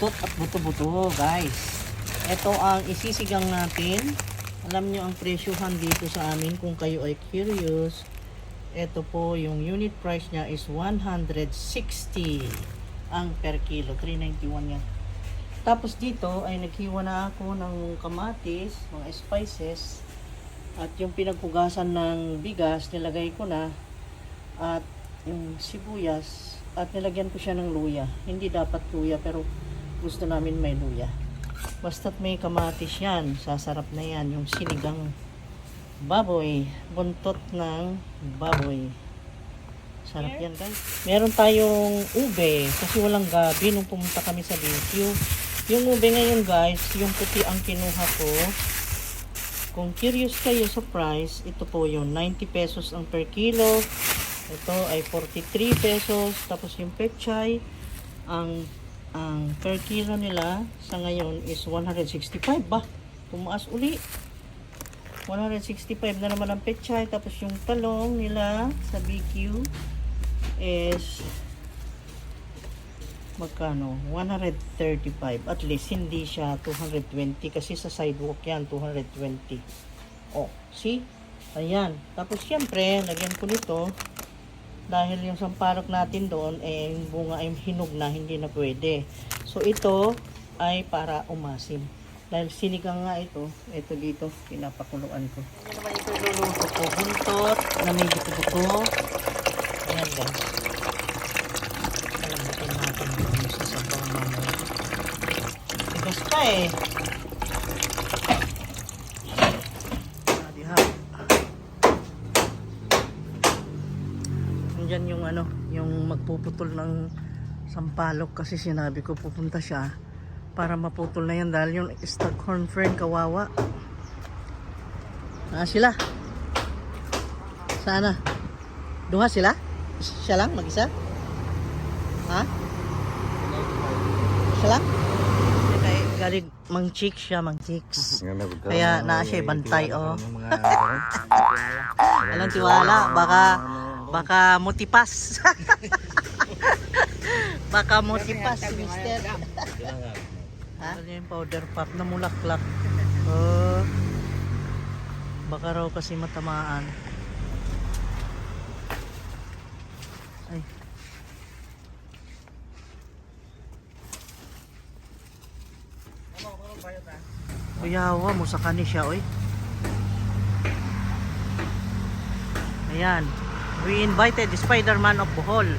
buntot at buto-buto, guys. Ito ang isisigang natin. Alam nyo ang presyuhan dito sa amin kung kayo ay curious. Ito po yung unit price niya is 160 ang per kilo. 391 yan. Tapos dito ay naghiwa na ako ng kamatis, mga spices. At yung pinagpugasan ng bigas, nilagay ko na. At yung sibuyas. At nilagyan ko siya ng luya. Hindi dapat luya pero gusto namin may luya. Basta't may kamatis yan, sasarap na yan. Yung sinigang baboy, buntot ng baboy. Sarap yan, guys. Meron tayong ube kasi walang gabi nung pumunta kami sa BQ. Yung ube ngayon, guys, yung puti ang kinuha ko. Kung curious kayo sa price, ito po yung 90 pesos ang per kilo. Ito ay 43 pesos. Tapos yung pechay, ang per kilo nila sa ngayon is 165 ba? Tumaas uli. 165 na naman ang pechay. Tapos yung talong nila sa BQ is magkano? 135. At least hindi siya 220 kasi sa sidewalk yan 220. Oh, see? Ayan. Tapos syempre, lagyan ko nito dahil yung sampalok natin doon eh yung bunga ay hinog na, hindi na pwede. So ito ay para umasim. Dahil sinigang nga ito dito pinapakuluan ko. Ano naman ito luluto ko? Buntot na may buto-buto. Ayan, guys. Palambutin natin yung sa sabaw mamaya. Tigas pa eh. Diyan yung yung magpuputol ng sampalok kasi sinabi ko pupunta siya para maputol na yan dahil yung staghorn fern kawawa. Sila. Sana. Duha sila? Siya lang mag-isa? Ha? Siya lang? Galing mang chicks siya, mang chicks. Kaya na siya bantay oh. Walang tiwala, baka motipas. Baka motipas si mister. Ha? Ano yung powder puff na mulaklak? Oh. Baka raw kasi matamaan. Ay. Kuyawa mo sa kani siya, oy. Ayan. We invited the Spider-Man of Bohol.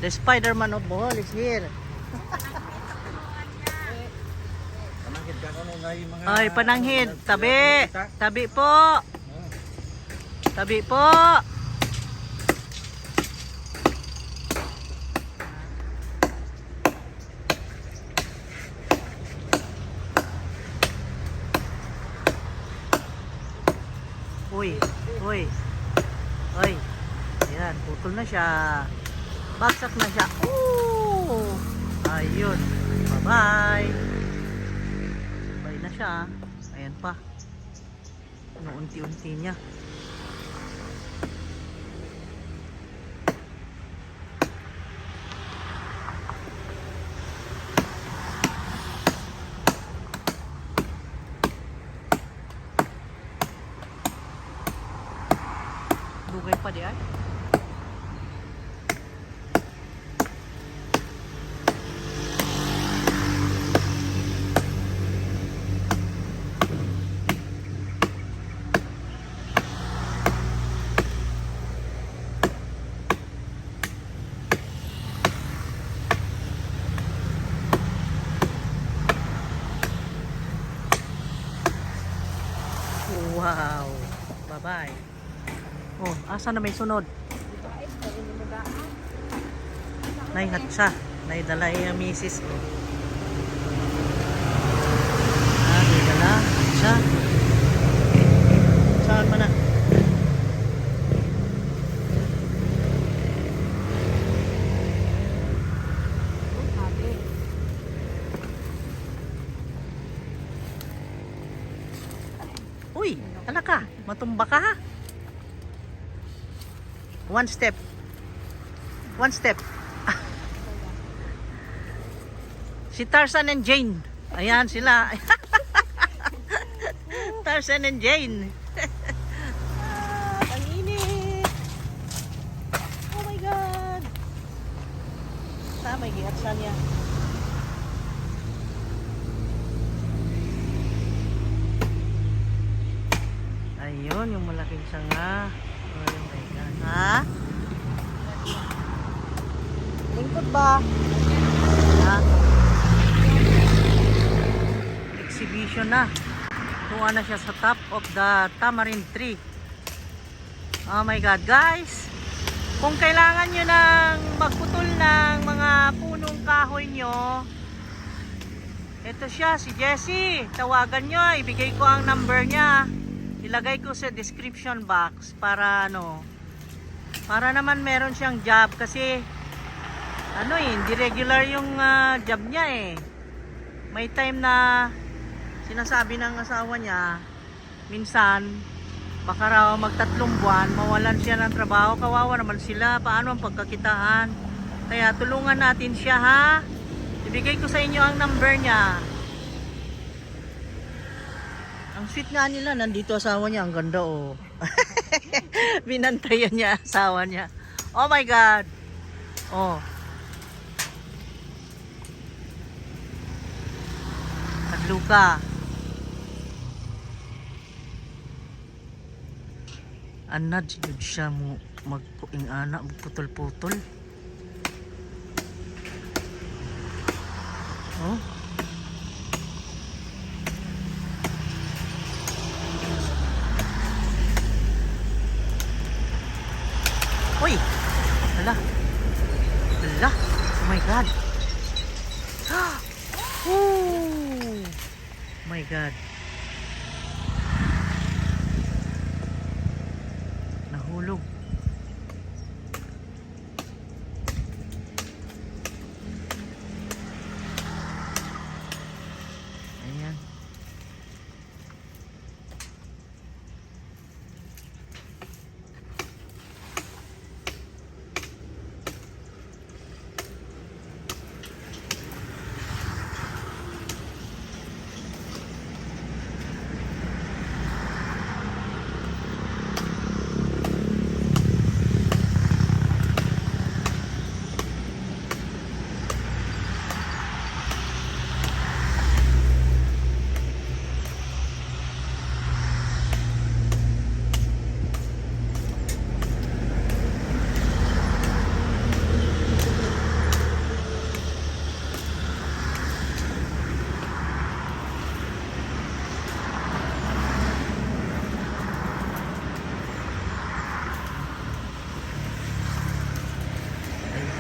The Spider-Man of Bohol is here. Ay, pananghid. Tabi. Tabi po. Tabi po. Uy. Uy. Uy. Ayan, putol na siya. Bagsak na siya. Ooh! Ayun. Bye-bye. Bye na siya. Ayan pa. Unti-unti niya. Dugay pa di ay. Wow. Bye-bye. Oh, asa na may sunod? Naihat siya. Naidala yung misis ko. Naidala siya. Saan pa na? Uy, ala ka, matumba ka ha. One step. One step. Si Tarzan and Jane. Ayan sila. Tarzan and Jane. Ang init. Oh my God. May gihatsan niya. Ayun, yung malaking sanga. Oh my God. Ha? Lingkod ba? Ha? Exhibition na. Tuwa na siya sa top of the tamarind tree. Oh my God, guys. Kung kailangan nyo ng magputol ng mga punong kahoy nyo, ito siya, si Jessie. Tawagan nyo, ibigay ko ang number niya. Ilagay ko sa description box para para naman meron siyang job kasi hindi regular yung job niya eh. May time na sinasabi ng asawa niya, minsan baka raw magtatlong buwan mawalan siya ng trabaho. Kawawa naman sila, paano ang pagkakitaan? Kaya tulungan natin siya, ha. Ibigay ko sa inyo ang number niya. Ang sweet nga nila, nandito asawa niya, ang ganda oh. Binantayan niya asawa niya. Oh my God. Oh. Luka. Anad jud siya mo magpuing anak putol-putol. Oh. Uy. Hala. Hala. Oh my God. Oh my God. Nahulog. Ayan.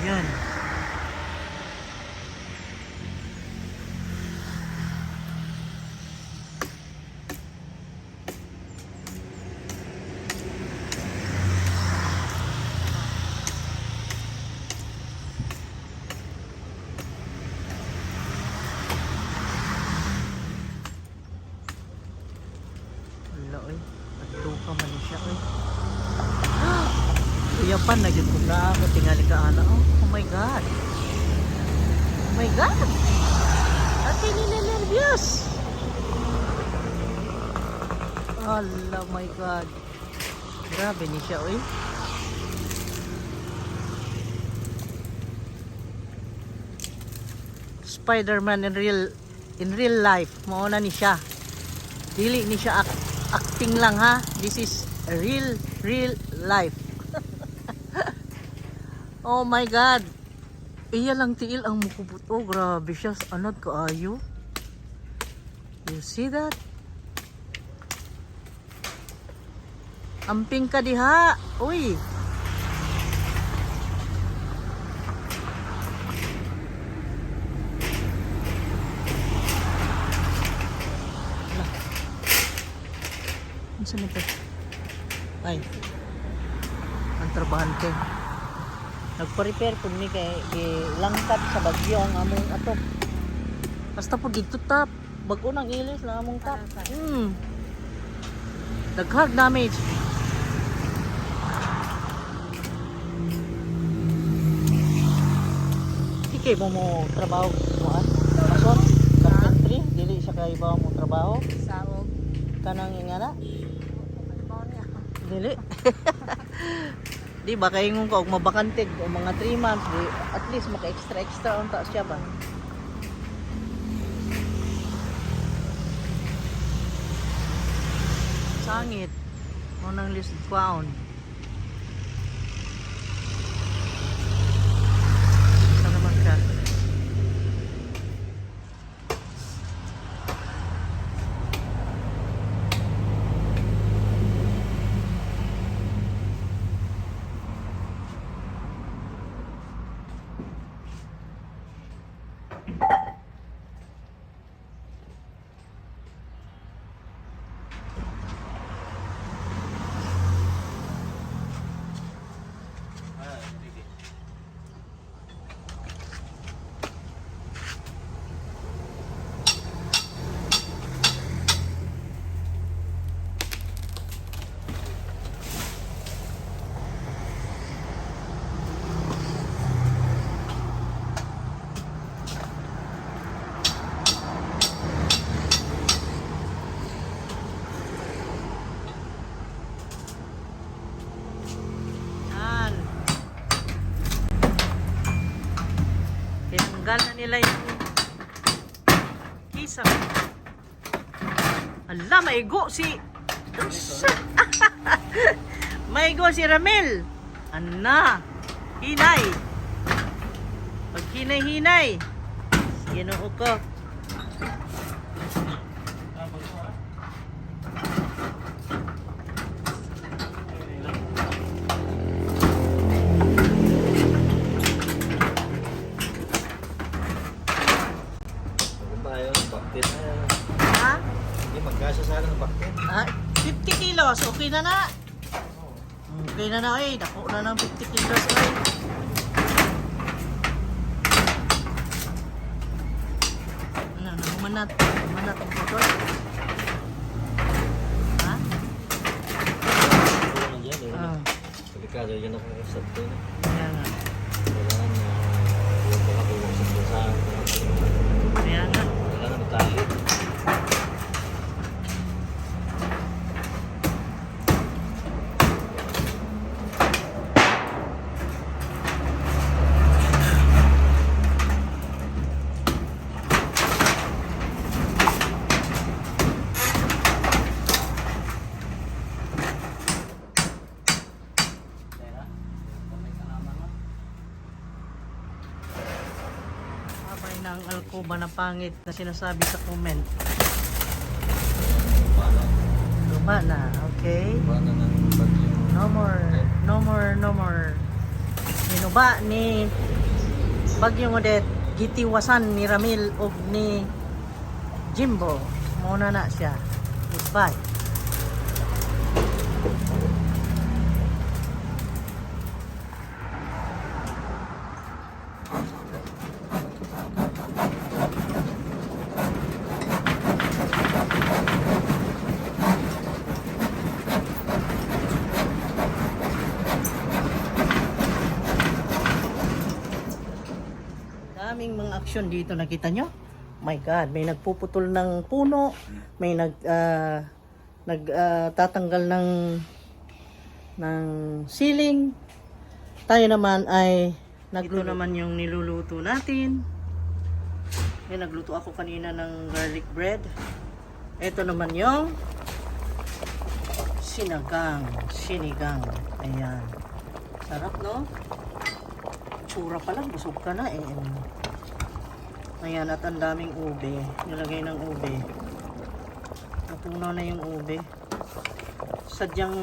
Ayan. Wala oy. Nagtuka man siya oy. Kuya pan na jud ko na ako tingali ka ana. Oh my God. Oh my God. Ate ninenervyos. Allah, my God. Grabe ni siya oy. Spider-Man in real life. Mauna ni siya. Dili ni siya acting lang, ha. This is real life. Oh my God. Iya lang tiil ang mukubot. Oh, grabe siya. Anod kaayo. You see that? Amping ka diha. Uy. Saan ito? Ay. Ang trabahante. Nagpa-repair po ni kay langkat sa bagyo ang among atop. Basta po dito tap. Bago ng ilis na among tap. Daghag damage. Ikay mo trabaho kuan. sa ibaw mo trabaho? Saog. Kanang ingana? Trabaho niya. Dili. Di ba kay ngung ka og mabakantig o mga 3 months di at least maka extra unta siya ba? Sangit. Mo nang list kwaon. Sa naman siya. Tinanggal na nila yung kisam. Ala, maigo si... maigo si Ramil. Ana, hinay. Pag hinay-hinay. Ginoo ko. Ha? Hindi, magkasya sana ng bakit. Ah, 50 kilos, okay na na. Okay na na eh, dako na ng 50 kilos eh. Ano, manat ang putol. Ha? Wala na dyan, Ah, delikado yan ako sa ito. kaya nga. Kailangan na yung makatulong sa bansa. Kaya nga. Kailangan matali. Abay ng alcoba na pangit na sinasabi sa comment. Paano? Luma na, okay? Paano ng bagyo? No more, no more, no more. Hinuba ni Bagyong Odette, gitiwasan ni Ramil ug ni Jimbo. Muna na siya. Goodbye. Daming mga aksyon dito, nakita nyo? My God, may nagpuputol ng puno, may tatanggal ng ceiling. Tayo naman ay ito naman yung niluluto natin. May nagluto ako kanina ng garlic bread. Ito naman yung sinigang. Ayan. Sarap, no? Tsura pa lang, busog ka na eh. Ayan, at ang daming ube. Nilagay ng ube. Natunaw na yung ube. Sadyang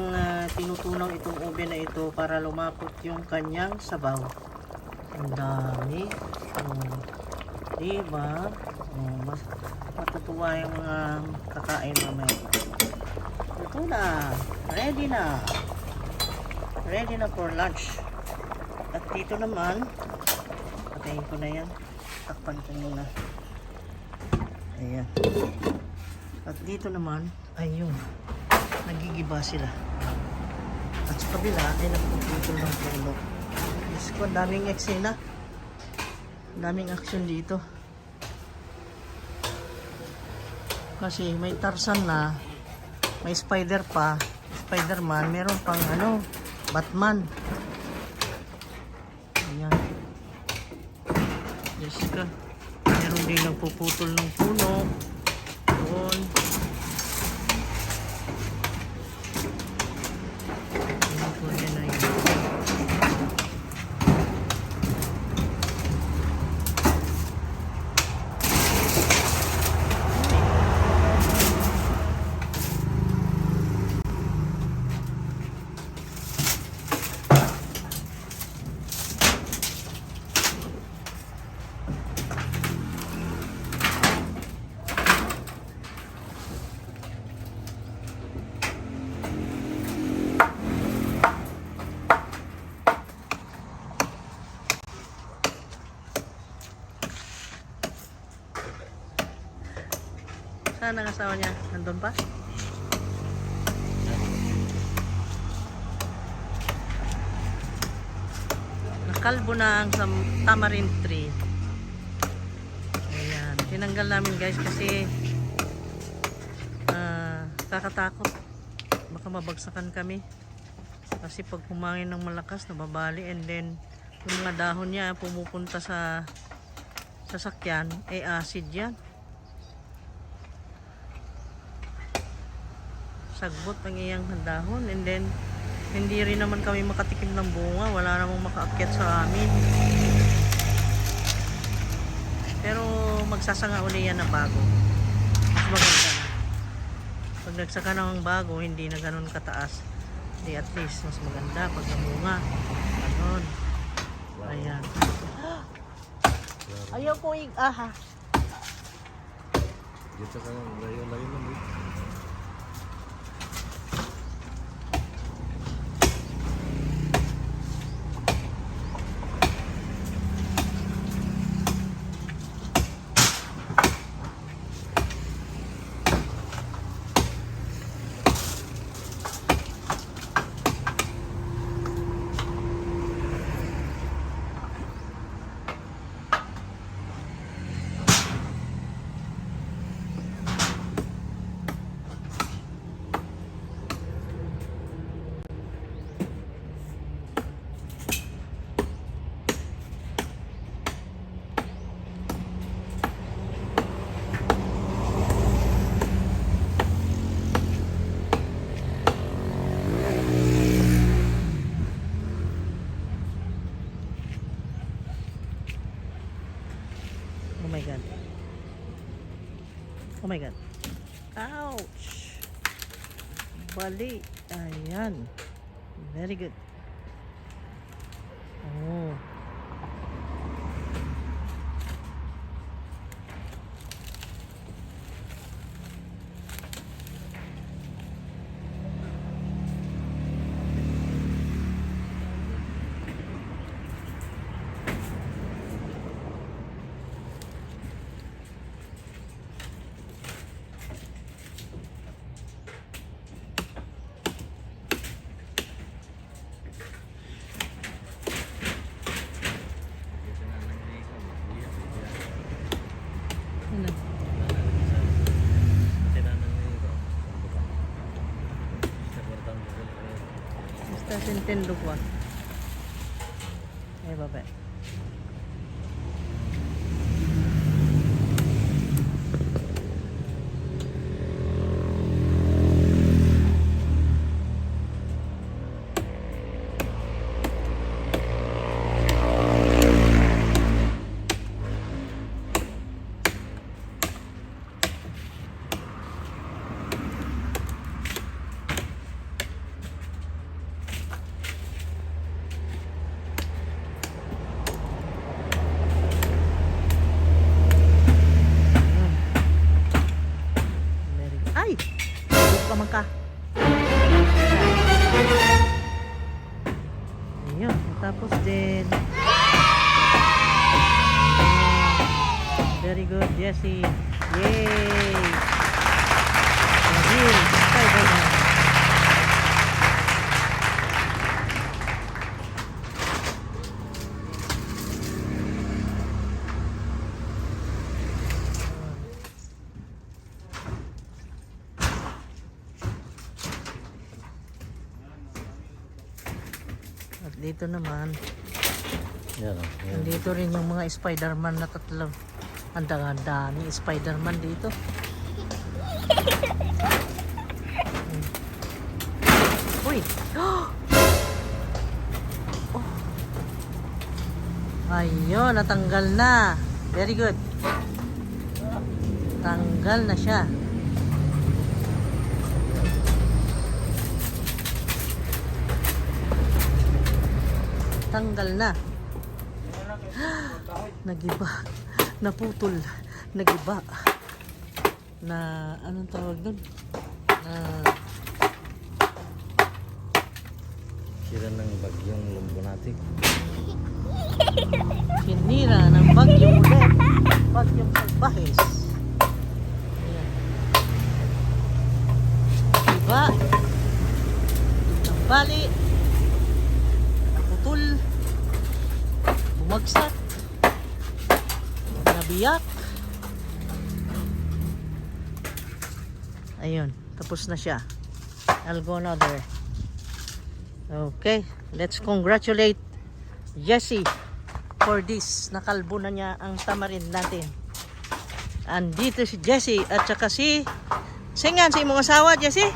tinutunaw itong ube na ito para lumapot yung kanyang sabaw. Ang dami. Oh, diba? Oh, matutuwa yung mga kakain mamaya. Ito na. Ready na. Ready na for lunch. At dito naman, patayin ko na yan. Takpan ko muna. Ayan. At dito naman, ayun. Nagigiba sila. At sa kabila, ay nagpuputol ng puno. Diyos ko, daming eksena. Daming aksyon dito. Kasi may Tarzan na, may Spider pa, Spider-Man, meron pang ano, Batman. Ayan. Jessica. Meron din nagpuputol ng puno. Doon. Ayan po yan na yun. Saan ang asawa niya? Nandun pa? Nakalbo na ang tamarind tree. Ayan. Tinanggal namin guys kasi kakatakot. Baka mabagsakan kami. Kasi pag humangin ng malakas, nababali. And then, yung mga dahon niya pumupunta sa sasakyan, acid yan. Sagbot ang iyang dahon, and then hindi rin naman kami makatikim ng bunga, wala namang makaakyat sa amin. Pero magsasanga uli yan na bago, mas maganda na. Pag nagsaka ng bago, hindi na ganun kataas, di at least mas maganda pag namunga. Ganun. Ayan. Ayaw ko aha. Dito ka lang, layo naman eh. Oh my god. Oh my god. Ouch. Bali. Ayan. Very good. Oh. Ano? Estás Nintendo ko. Ay, baba. Ay! Huwag ka man ka. Ayun. Tapos din. Very good, Jessie. Yay! Brazil. Spider-Man. dito naman. Yan o. Yan. Dito rin yung mga Spider-Man na tatlo. Ang dami Spider-Man dito. Uy! Oh! Ayun, natanggal na. Very good. Tanggal na siya. Tanggal na. Nagiba. Naputol. Nagiba. Na, anong tawag doon? Na, Sira ng bagyong Lumbonatic. sinira ng bagyong ulit. Bagyong Salvajes. Ayan. Diba? Nabali. Naputol. Bumagsak. Nabiyak. Ayun. Tapos na siya. I'll go another. Okay. Let's congratulate Jessie for this. Nakalbo na niya ang tamarin natin. Andito si Jessie at saka si singan si imong asawa, Jessie?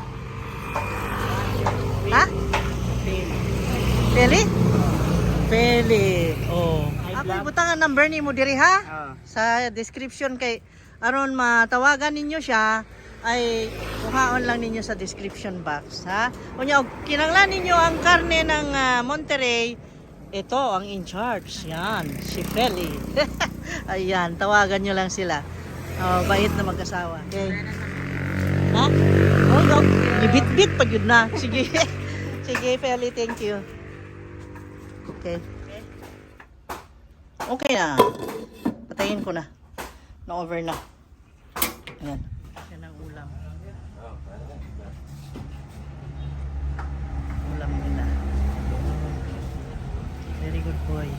Ha? Peli? Peli. Oh. Ako ibutang ang number ni mo diri ha? Sa description kay aron matawagan ninyo siya ay kuhaon lang ninyo sa description box ha. Unya og kinanglan ninyo ang karne ng Monterey. Ito ang in charge. Yan, si Feli. Ayan, tawagan nyo lang sila. Oh, bait na mag-asawa. Okay. Ha? Oh, gibit-bit pag yun na. Sige. Sige, Feli, thank you. Okay. Okay na. Patayin ko na. Na-over na. Ayan. Yan ang ulam. Ulam nila. Very good boy.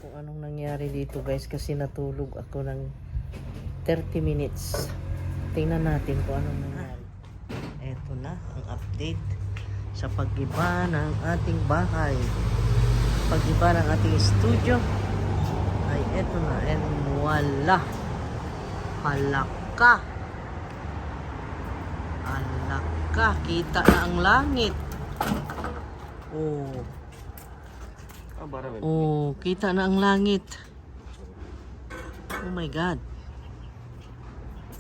Kung anong nangyari dito guys kasi natulog ako ng 30 minutes. Tingnan natin kung anong nangyari. Eto na ang update sa pag-iba ng ating bahay. Pag-iba ng ating studio. Ay eto na and wala. Halaka. Halaka. Kita na ang langit. Oh. Oh, kita na ang langit. Oh my God.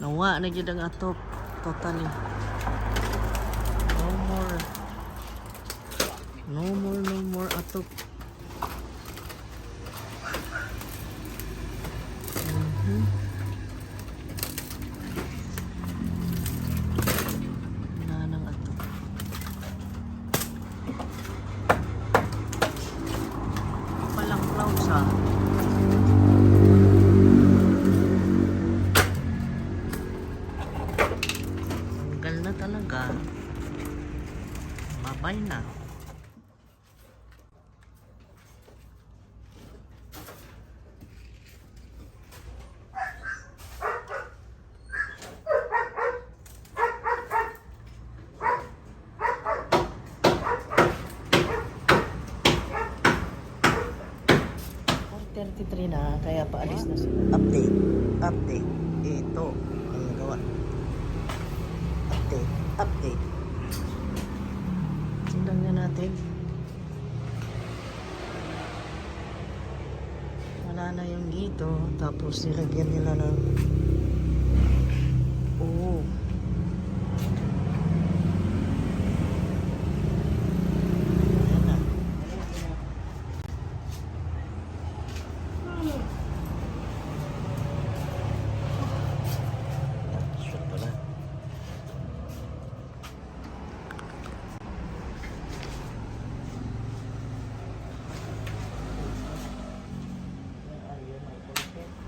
Nawa na dyan ang atop. Totally. No more. No more, no more atop. Wala nang atop. Palang clouds ha. Tanggal na talaga. Babay na. Na kaya paalis na sila. Update. Update. Ito ang nagawa. Update. Update. Tingnan na natin. Wala na yung dito. Tapos nilagyan nila ng oh. Ayan na. Shoot pala.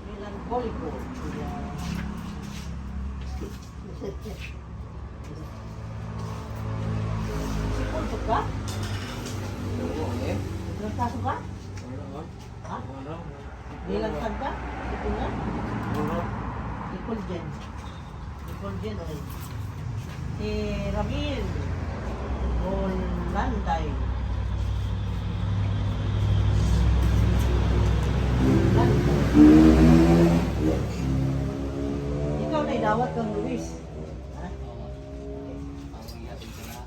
Melancólico. Sipon ka? Nagtaso ka? Ha? Nilagtag ka? Sipon nga? Nicole Jen. Nicole Jen, okay. Si Ramil. Olanday. dawat kang Luis. Ha? Ang ihatid ko na.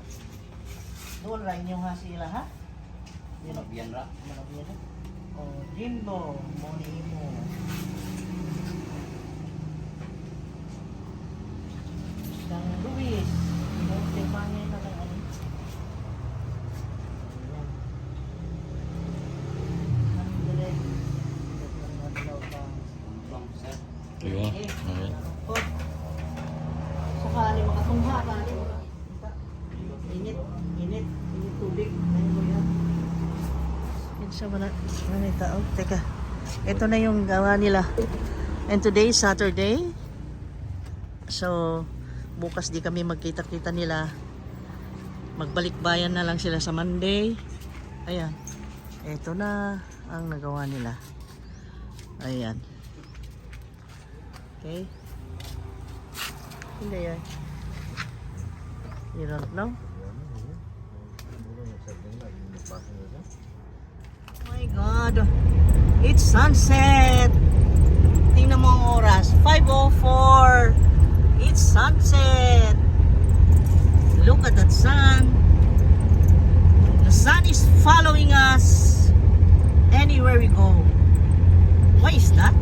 Doon ra inyo ha sila ha? Mabyan ra. Malabyan na. Oh, Jimbo, moni mo. Kang Luis. Yung timangin na kang ano. Ayan. 100. Bang, sir. Ayun. Ayun. So kani makatungha kani. Init, init, init tubig. Ayun mo yan. Yan siya wala. Ano tao? Teka. Ito na yung gawa nila. And today is Saturday. So bukas di kami magkita-kita nila. Magbalik bayan na lang sila sa Monday. Ayan. Ito na ang nagawa nila. Ayan. Okay. Hindi yan. You don't know? Oh my God. It's sunset. Tingnan mo ang oras. 5:04. It's sunset. Look at that sun. The sun is following us anywhere we go. Why is that?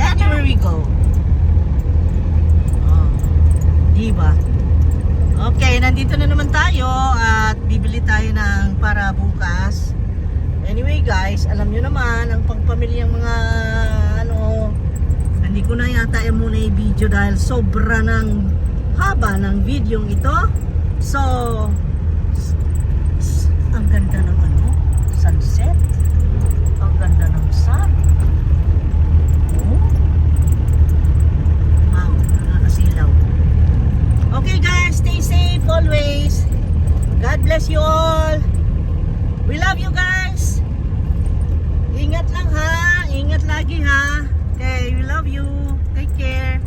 Anywhere we go. Oh, diba? Okay, nandito na naman tayo at bibili tayo ng para bukas. Anyway guys, alam nyo naman ang pangpamilyang mga ano, hindi ko na yata yung muna i-video dahil sobra ng haba ng video ito. So, ang ganda ng ano, sunset. Ang ganda ng sun. Oh. Wow, nakakasilaw. Okay guys, stay safe always. God bless you all. We love you guys. Ingat lang ha. Ingat lagi ha. Okay, we love you. Take care.